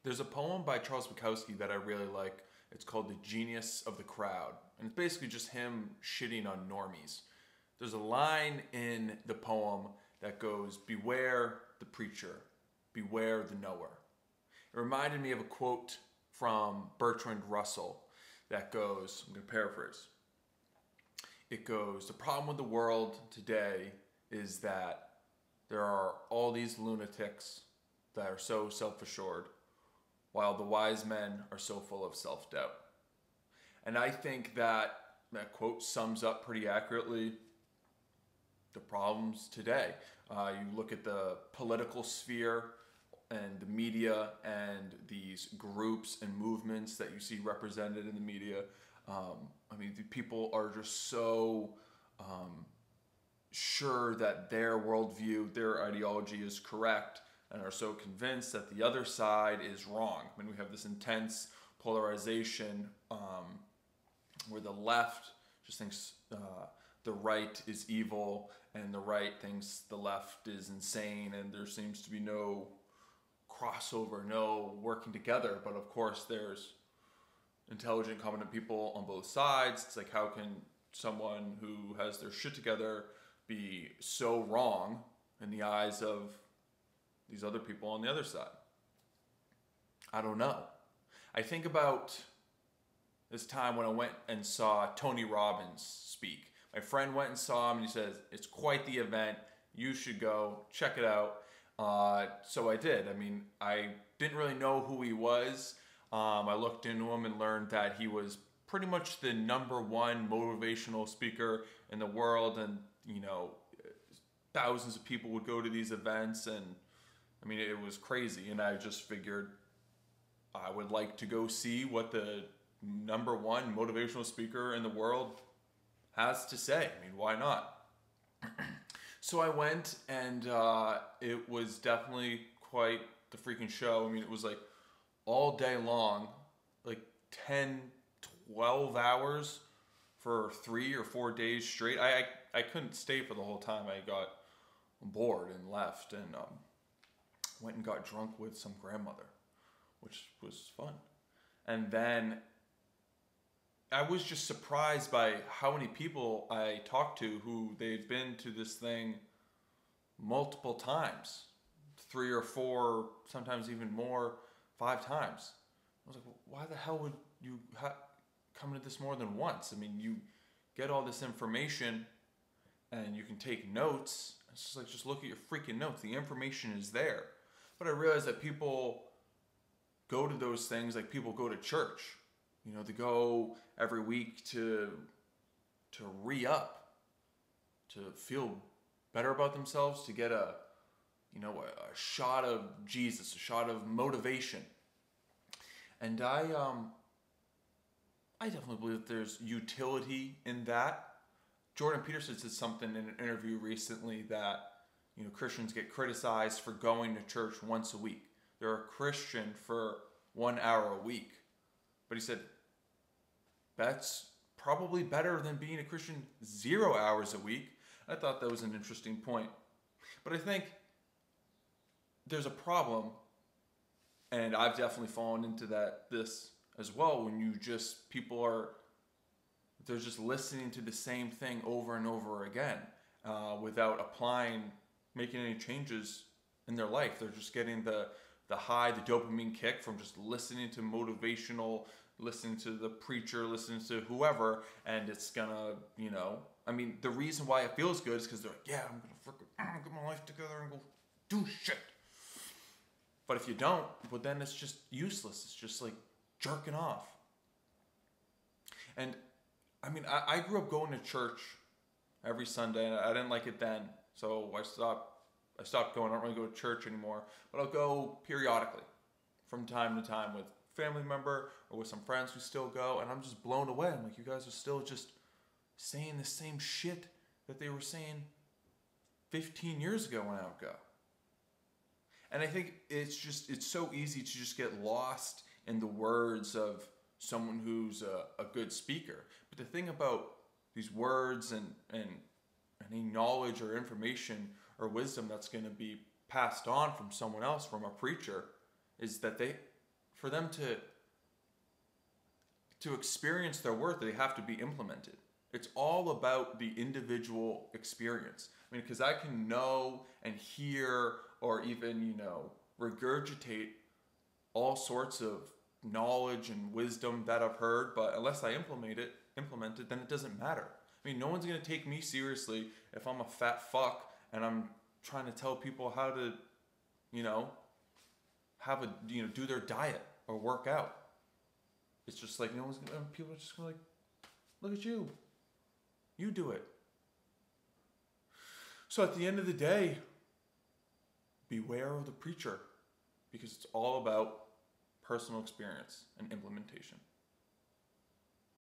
There's a poem by Charles Bukowski that I really like. It's called The Genius of the Crowd. And it's basically just him shitting on normies. There's a line in the poem that goes, "Beware the preacher, beware the knower." It reminded me of a quote from Bertrand Russell that goes, I'm going to paraphrase. It goes, "The problem with the world today is that there are all these lunatics that are so self-assured, while the wise men are so full of self-doubt." And I think that quote sums up pretty accurately the problems today. You look at the political sphere and the media and these groups and movements that you see represented in the media. I mean, the people are just so sure that their worldview, their ideology is correct, and are so convinced that the other side is wrong. I mean, we have this intense polarization where the left just thinks the right is evil, and the right thinks the left is insane, and there seems to be no crossover, no working together. But of course, there's intelligent, competent people on both sides. It's like, how can someone who has their shit together be so wrong in the eyes of these other people on the other side? I don't know. I think about this time when I went and saw Tony Robbins speak. My friend went and saw him, and he says, "It's quite the event. You should go. Check it out." So I did. I mean, I didn't really know who he was. I looked into him and learned that he was pretty much the number one motivational speaker in the world, and thousands of people would go to these events, and I mean, it was crazy. And I just figured I would like to go see what the number one motivational speaker in the world has to say. I mean, why not? So I went, and it was definitely quite the freaking show. I mean, it was like all day long, like 10, 12 hours for 3 or 4 days straight. I couldn't stay for the whole time. I got bored and left, and went and got drunk with some grandmother, which was fun. And then I was just surprised by how many people I talked to who they've been to this thing multiple times, 3 or 4, sometimes even more, 5 times. I was like, well, why the hell would you come to this more than once? I mean, you get all this information and you can take notes. It's just like, just look at your freaking notes. The information is there. But I realized that people go to those things like people go to church. They go every week to re-up, to feel better about themselves, to get a shot of Jesus, a shot of motivation. And I definitely believe that there's utility in that. Jordan Peterson said something in an interview recently that Christians get criticized for going to church once a week. They're a Christian for 1 hour a week. But he said, that's probably better than being a Christian 0 hours a week. I thought that was an interesting point. But I think there's a problem, and I've definitely fallen into this as well, when they're just listening to the same thing over and over again without making any changes in their life. They're just getting the high, the dopamine kick from just listening to motivational, listening to the preacher, listening to whoever, and it's gonna, I mean, the reason why it feels good is because they're like, yeah, I'm gonna freaking get my life together and go do shit. But if you don't, well, then it's just useless. It's just like jerking off. And I mean, I grew up going to church every Sunday, and I didn't like it then, so I stopped going. I don't really go to church anymore, but I'll go periodically from time to time with a family member or with some friends who still go, and I'm just blown away. I'm like, you guys are still just saying the same shit that they were saying 15 years ago when I would go. And I think it's so easy to just get lost in the words of someone who's a good speaker. But the thing about these words and any knowledge or information or wisdom that's going to be passed on from someone else, from a preacher, is that for them to experience their worth, they have to be implemented. It's all about the individual experience. I mean, because I can know and hear or even, regurgitate all sorts of knowledge and wisdom that I've heard, but unless I implement it, then it doesn't matter. I mean, no one's going to take me seriously if I'm a fat fuck and I'm trying to tell people how to, do their diet or work out. It's just like people are just going to like, look at you. You do it. So at the end of the day, beware of the preacher, because it's all about personal experience and implementation.